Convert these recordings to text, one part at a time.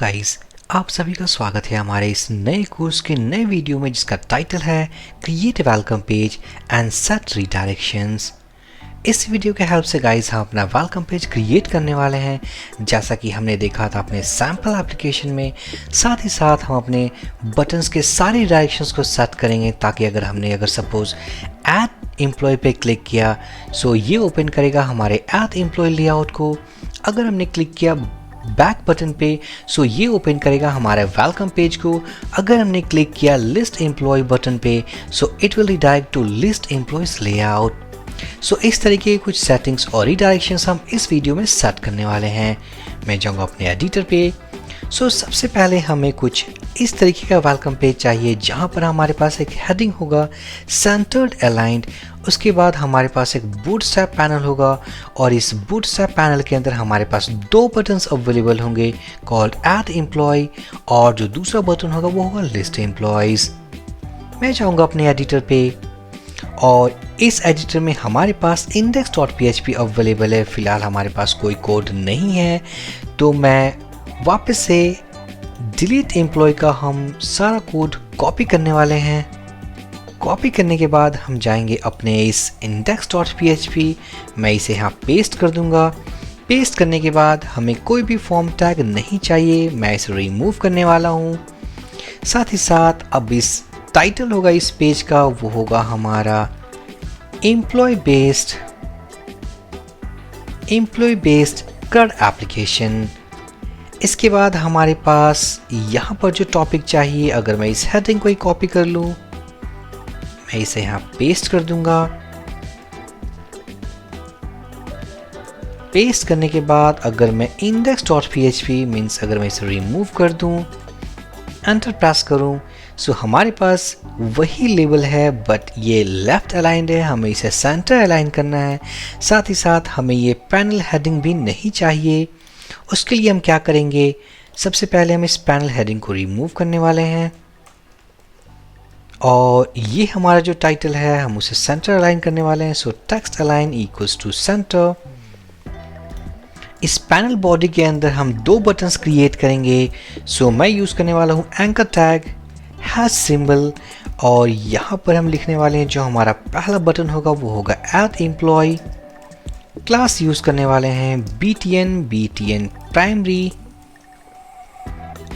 Guys, आप सभी का स्वागत है हमारे इस नए कोर्स के नए वीडियो में जिसका टाइटल है create welcome page and set redirections. इस वीडियो के हेल्प से गाइस हम अपना वेलकम पेज क्रिएट करने वाले हैं, जैसा कि हमने देखा था अपने सैम्पल एप्लीकेशन में। साथ ही साथ हम अपने बटन्स के सारे डायरेक्शंस को सेट करेंगे, ताकि अगर सपोज ऐड एम्प्लॉय पे क्लिक किया सो ये ओपन करेगा हमारे ऐड एम्प्लॉय लेआउट को। अगर हमने क्लिक किया बैक बटन पे सो ये ओपन करेगा हमारे वेलकम पेज को। अगर हमने क्लिक किया लिस्ट एम्प्लॉय बटन पे so it will redirect to list employees layout. So इस तरीके के कुछ सेटिंग्स और रिडायरेक्शंस हम इस वीडियो में सेट करने वाले हैं। मैं जाऊंगा अपने एडिटर पे। सो सबसे पहले हमें कुछ इस तरीके का वेलकम पेज चाहिए, जहां पर हमारे पास एक हेडिंग होगा सेंटर्ड अलाइंड। उसके बाद हमारे पास एक बूटस्ट्रैप पैनल होगा, और इस बूटस्ट्रैप पैनल के अंदर हमारे पास दो बटन्स अवेलेबल होंगे, कॉल्ड ऐड एम्प्लॉय, और जो दूसरा बटन होगा वो होगा लिस्ट एम्प्लॉयज। मैं जाऊंगा अपने एडिटर पे, और इस एडिटर में हमारे पास index.php अवेलेबल है। फिलहाल हमारे पास कोई कोड नहीं है, तो मैं वापस से डिलीट एम्प्लॉय का हम सारा कोड कॉपी करने वाले हैं। कॉपी करने के बाद हम जाएंगे अपने इस index.php, मैं इसे यहाँ पेस्ट कर दूंगा। पेस्ट करने के बाद हमें कोई भी फॉर्म टैग नहीं चाहिए, मैं इसे रिमूव करने वाला हूँ। साथ ही साथ अब इस टाइटल होगा इस पेज का, वो होगा हमारा एम्प्लॉय बेस्ड CRUD एप्लीकेशन। इसके बाद हमारे पास यहाँ पर जो टॉपिक चाहिए, अगर मैं इस हेडिंग को ही कॉपी कर लूँ, मैं इसे यहाँ पेस्ट कर दूंगा। पेस्ट करने के बाद अगर मैं index.php मीन्स अगर मैं इसे रिमूव कर दूँ, एंटर प्रेस करूँ, सो हमारे पास वही लेबल है, बट ये लेफ्ट अलाइंड है। हमें इसे सेंटर अलाइन करना है। साथ ही साथ हमें ये पैनल हेडिंग भी नहीं चाहिए। उसके लिए हम क्या करेंगे, सबसे पहले हम इस पैनल हेडिंग को रिमूव करने वाले हैं, और ये हमारा जो टाइटल है हम उसे सेंटर अलाइन करने वाले हैं। So text align equals to centre. इस पैनल बॉडी के अंदर हम दो बटन्स क्रिएट करेंगे। सो मैं यूज़ करने वाला हूँ एंकर टैग हैश सिंबल, और यहाँ पर हम लिखने वाले हैं जो हमारा पहला बटन होगा वो होगा ऐड एम्प्लॉय। क्लास यूज़ करने वाले हैं btn प्राइमरी,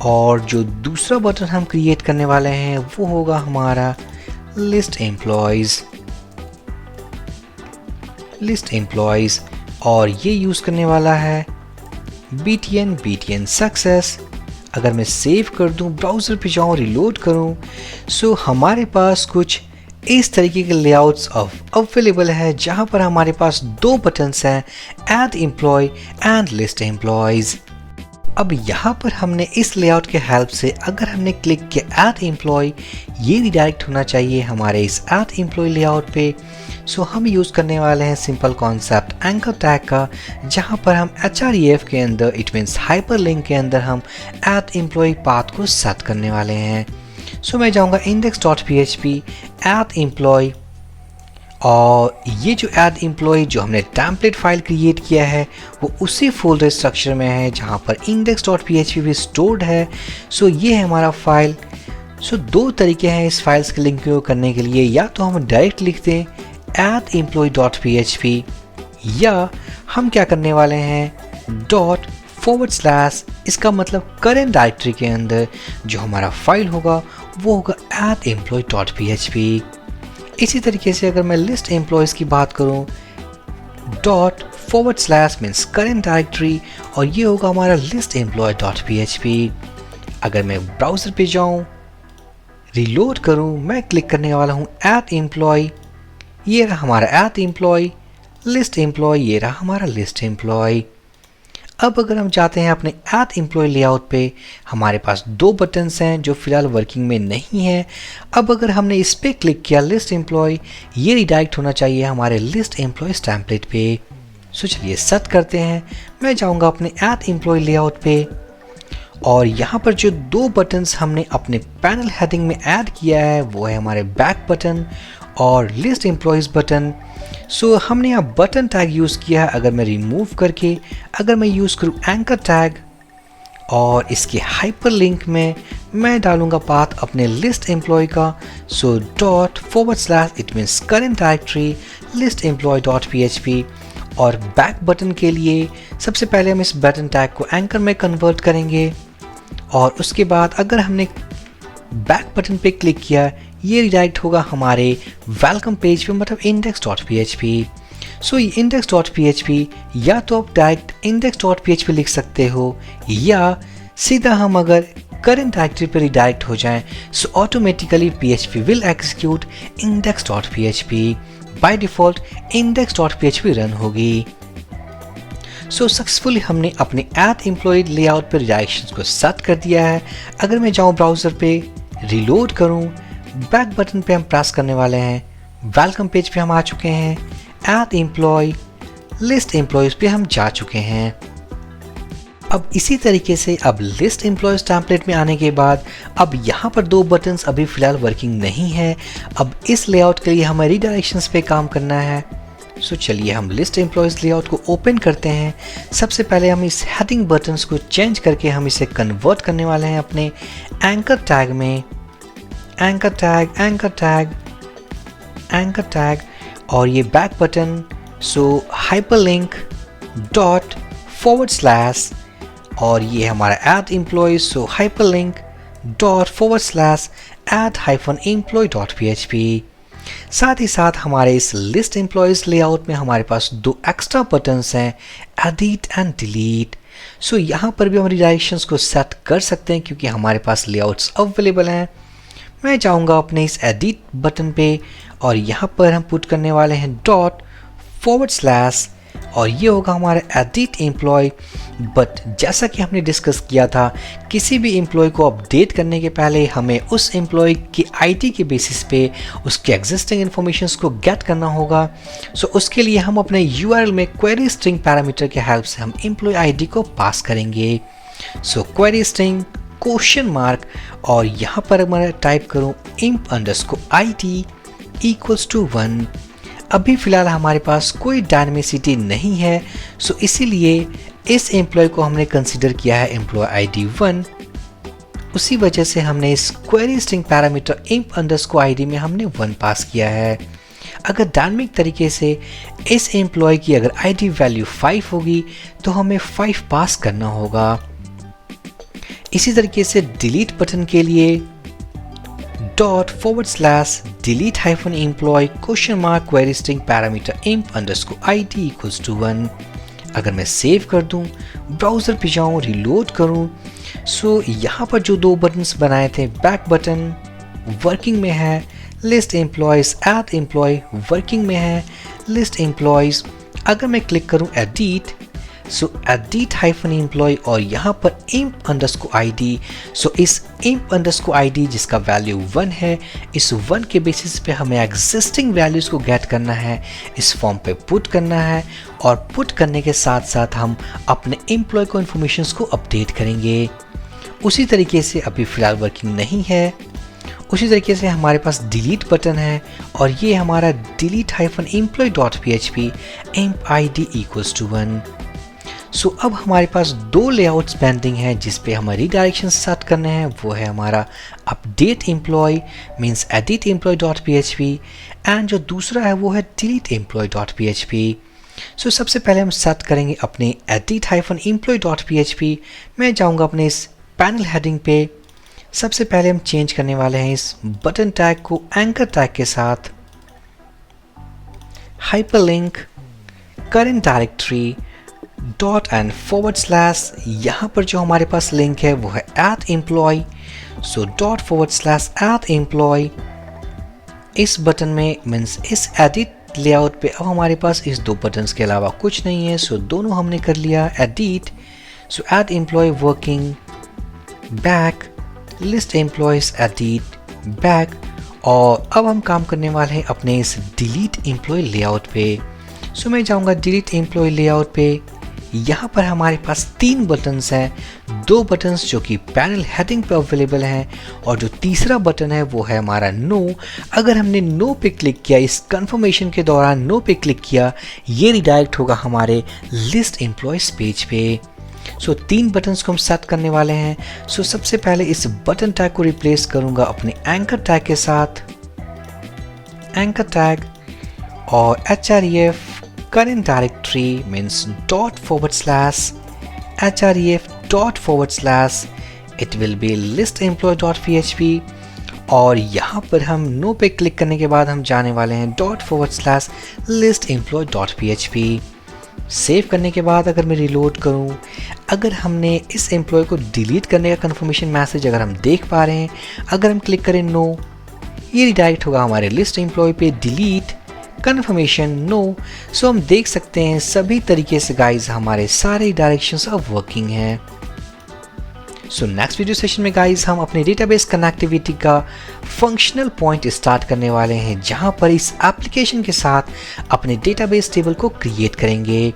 और जो दूसरा बटन हम क्रिएट करने वाले हैं वो होगा हमारा लिस्ट एम्प्लॉयज, और ये यूज़ करने वाला है btn सक्सेस। अगर मैं सेव कर दूं, ब्राउज़र पे जाऊं, रिलोड करूं, सो हमारे पास कुछ इस तरीके के लेआउट्स अवेलेबल है, जहां पर हमारे पास दो बटन्स हैं, add employee and list employees. अब यहाँ पर हमने इस लेआउट के हेल्प से अगर हमने क्लिक किया ऐड एम्प्लॉय, ये रिडायरेक्ट होना चाहिए हमारे इस ऐड एम्प्लॉय लेआउट पे। सो हम यूज़ करने वाले हैं सिंपल कॉन्सेप्ट एंकर टैग का, जहाँ पर हम href के अंदर, इट मीन्स हाइपरलिंक के अंदर, हम ऐड एम्प्लॉय पाथ को सेट करने वाले हैं। सो मैं जाऊँगा index.php ऐड एम्प्लॉय, और ये जो ऐड एम्प्लॉय जो हमने टेम्पलेट फाइल क्रिएट किया है वो उसी फोल्डर स्ट्रक्चर में है जहाँ पर index.php भी स्टोर्ड है। सो ये है हमारा फाइल। सो दो तरीके हैं इस फाइल्स के लिंक को करने के लिए, या तो हम डायरेक्ट लिख दें add-employee.php, या हम क्या करने वाले हैं ./, इसका मतलब करेंट डायरेक्टरी के अंदर जो हमारा फाइल होगा वो होगा add-employee.php। इसी तरीके से अगर मैं लिस्ट एम्प्लॉयज़ की बात करूं, ./ मीन्स करेंट डायरेक्टरी, और ये होगा हमारा लिस्ट एम्प्लॉय.php। अगर मैं ब्राउज़र पे जाऊं, रिलोड करूं, मैं क्लिक करने वाला हूं ऐड एम्प्लॉय, ये रहा हमारा ऐड एम्प्लॉय, लिस्ट एम्प्लॉय, ये रहा हमारा लिस्ट एम्प्लॉय। अब अगर हम जाते हैं अपने ऐड एम्प्लॉय लेआउट पे, हमारे पास दो बटन्स हैं जो फिलहाल वर्किंग में नहीं है। अब अगर हमने इस पे क्लिक किया लिस्ट एम्प्लॉय, ये रिडायरेक्ट होना चाहिए हमारे लिस्ट एम्प्लॉयज टेम्पलेट पे। सो चलिए सेट करते हैं। मैं जाऊंगा अपने ऐड एम्प्लॉय लेआउट पे, और यहाँ पर जो दो बटन्स हमने अपने पैनल हेडिंग में ऐड किया है वो है हमारे बैक बटन और लिस्ट एम्प्लॉयज बटन। सो हमने यहाँ बटन टैग यूज़ किया है। अगर मैं रिमूव करके अगर मैं यूज़ करूँ एंकर टैग और इसके हाइपरलिंक में मैं डालूंगा पाथ अपने लिस्ट एम्प्लॉय का। So ./ it means current directory list employee .php। और बैक बटन के लिए सबसे पहले हम इस बटन टैग को एंकर में कन्वर्ट करेंगे और उसके बाद अगर हमने बैक बटन पे क्लिक किया ये रिडायरेक्ट होगा हमारे वेलकम पेज पे, मतलब index.php। सो ये index.php या तो आप डायरेक्ट index.php लिख सकते हो या सीधा हम अगर करंट डायरेक्टरी पे रिडायरेक्ट हो जाएं so automatically PHP will execute index.php। By default index.php run होगी। सो सक्सेसफुली हमने अपने ऐड एम्प्लॉय लेआउट पर रिडायरेक्शंस को सेट कर दिया है। अगर मैं जाऊं ब्राउज़र पे, रिलोड करूं, बैक बटन पे हम प्रेस करने वाले हैं, वेलकम पेज पे हम आ चुके हैं, ऐड एम्प्लॉय लिस्ट एम्प्लॉयज पे हम जा चुके हैं। अब इसी तरीके से अब लिस्ट एम्प्लॉयज टेम्पलेट में आने के बाद अब यहाँ पर दो बटन्स अभी फिलहाल वर्किंग नहीं है। अब इस लेआउट के लिए हमें रीडायरेक्शंस पे काम करना है। सो चलिए हम लिस्ट एम्प्लॉयज लेआउट को ओपन करते हैं। सबसे पहले हम इस हेडिंग बटन्स को चेंज करके हम इसे कन्वर्ट करने वाले हैं अपने एंकर टैग में। Anchor tag anchor tag anchor tag और ये बैक बटन। सो हाइपरलिंक ./ और ये हमारा ऐड एम्प्लॉय। सो हाइपरलिंक ./add-employee.php। साथ ही साथ हमारे इस लिस्ट एम्प्लॉयज लेआउट में हमारे पास दो एक्स्ट्रा बटन्स हैं, एडिट एंड डिलीट। सो यहाँ पर भी हम रिडायरेक्शंस को सेट कर सकते हैं क्योंकि हमारे पास लेआउट्स अवेलेबल हैं। मैं जाऊँगा अपने इस एडिट बटन पे और यहाँ पर हम पुट करने वाले हैं ./ और ये होगा हमारा एडिट एम्प्लॉय। बट जैसा कि हमने डिस्कस किया था, किसी भी एम्प्लॉय को अपडेट करने के पहले हमें उस एम्प्लॉय की आईडी के बेसिस पे उसके एग्जिस्टिंग इन्फॉर्मेशंस को गेट करना होगा। सो उसके लिए हम अपने यूआरएल में क्वेरी स्ट्रिंग पैरामीटर के हेल्प से हम एम्प्लॉय आईडी को पास करेंगे। सो क्वेरी स्ट्रिंग क्वेश्चन मार्क और यहाँ पर मैं टाइप करूँ imp_id इक्वल्स टू 1। अभी फ़िलहाल हमारे पास कोई डायनेमिसिटी नहीं है, सो इसीलिए इस एम्प्लॉय को हमने कंसिडर किया है एम्प्लॉय आईडी 1। उसी वजह से हमने इस क्वेरी स्ट्रिंग पैरामीटर imp_id में हमने 1 पास किया है। अगर डायनेमिक तरीके से इस एम्प्लॉय की अगर आईडी वैल्यू 5 होगी तो हमें 5 पास करना होगा। इसी तरीके से डिलीट बटन के लिए ./delete-employee query string parameter imp_id equals to 1। अगर मैं सेव कर दूं, ब्राउज़र पे जाऊं, रिलोड करूं, सो यहाँ पर जो दो बटन्स बनाए थे, बैक बटन वर्किंग में है, list employees add employee working में है, लिस्ट एम्प्लॉयज। अगर मैं क्लिक करूं एडिट, सो edit-employee और यहाँ पर imp_id। सो इस imp_id जिसका वैल्यू 1 है, इस 1 के बेसिस पे हमें एग्जिस्टिंग वैल्यूज़ को गेट करना है, इस फॉर्म पे पुट करना है और पुट करने के साथ साथ हम अपने एम्प्लॉय को इन्फॉर्मेशंस को अपडेट करेंगे। उसी तरीके से अभी फ़िलहाल वर्किंग नहीं है। उसी तरीके से हमारे पास डिलीट बटन है और ये हमारा delete-employee.php imp_id equals to 1। सो अब हमारे पास दो लेआउट्स पेंडिंग हैं जिस पे हमें रीडायरेक्शन सेट करने हैं। वो है हमारा update employee means edit employee.php and जो दूसरा है वो है delete employee.php। सो सबसे पहले हम सेट करेंगे अपने edit-employee.php। मैं जाऊंगा अपने इस पैनल हेडिंग पे। सबसे पहले हम चेंज करने वाले हैं इस बटन टैग को एंकर टैग के साथ। हाइपरलिंक करंट डायरेक्टरी ./, यहाँ पर जो हमारे पास लिंक है वो है ऐड एम्प्लॉय। सो ./add employee इस बटन में मीन्स इस एडिट लेआउट पे अब हमारे पास इस दो बटन्स के अलावा कुछ नहीं है। सो दोनों हमने कर लिया edit. So add employee working, back, list employees edit, back. और अब हम काम करने वाले हैं अपने इस डिलीट एम्प्लॉय लेआउट पे। सो मैं जाऊँगा डिलीट एम्प्लॉय लेआउट पे। यहाँ पर हमारे पास 3 बटन्स हैं, 2 बटन्स जो कि पैनल हेडिंग पे अवेलेबल हैं और जो तीसरा बटन है वो है हमारा नो। अगर हमने नो पे क्लिक किया, इस कंफर्मेशन के दौरान नो पे क्लिक किया, ये रिडायरेक्ट होगा हमारे लिस्ट एम्प्लॉयज पेज पे। सो 3 बटन्स को हम सेट करने वाले हैं। सो सबसे पहले इस बटन टैग को रिप्लेस करूंगा अपने एंकर टैग के साथ, एंकर टैग और href current directory means /href./ it will be list_employee.php और यहाँ पर हम नो पे क्लिक करने के बाद हम जाने वाले हैं ./list_employee.php। सेव करने के बाद अगर मैं रिलोड करूँ, अगर हमने इस एम्प्लॉय को डिलीट करने का कंफर्मेशन मैसेज अगर हम देख पा रहे हैं, अगर हम क्लिक करें नो, ये रिडायरेक्ट होगा हमारे लिस्ट एम्प्लॉय पे, डिलीट कंफर्मेशन नो। सो हम देख सकते हैं सभी तरीके से गाइज हमारे सारे डायरेक्शंस अब वर्किंग हैं। सो नेक्स्ट वीडियो सेशन में गाइज हम अपने डेटाबेस कनेक्टिविटी का फंक्शनल पॉइंट स्टार्ट करने वाले हैं, जहां पर इस एप्लीकेशन के साथ अपने डेटाबेस टेबल को क्रिएट करेंगे।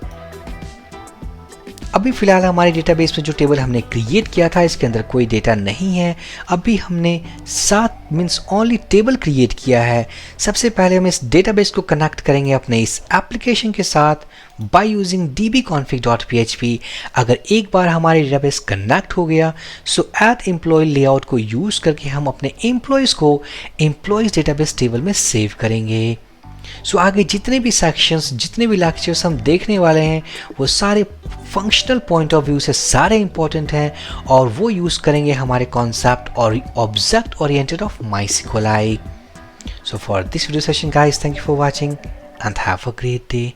अभी फिलहाल हमारे डेटाबेस में जो टेबल हमने क्रिएट किया था इसके अंदर कोई डेटा नहीं है। अभी हमने 7 मीन्स ओनली टेबल क्रिएट किया है। सबसे पहले हम इस डेटाबेस को कनेक्ट करेंगे अपने इस एप्लीकेशन के साथ बाय यूजिंग dbconfig.php। अगर एक बार हमारे डेटाबेस कनेक्ट हो गया सो एड एम्प्लॉय लेआउट को यूज करके हम अपने एम्प्लॉयज़ को एम्प्लॉयज़ डेटाबेस टेबल में सेव करेंगे। सो आगे जितने भी सेक्शंस, जितने भी लेक्चर्स हम देखने वाले हैं वो सारे फंक्शनल पॉइंट ऑफ व्यू से सारे इंपॉर्टेंट हैं और वो यूज़ करेंगे हमारे कॉन्सेप्ट और object oriented of MySQLi। So for this video session guys, thank you for watching and have a great day.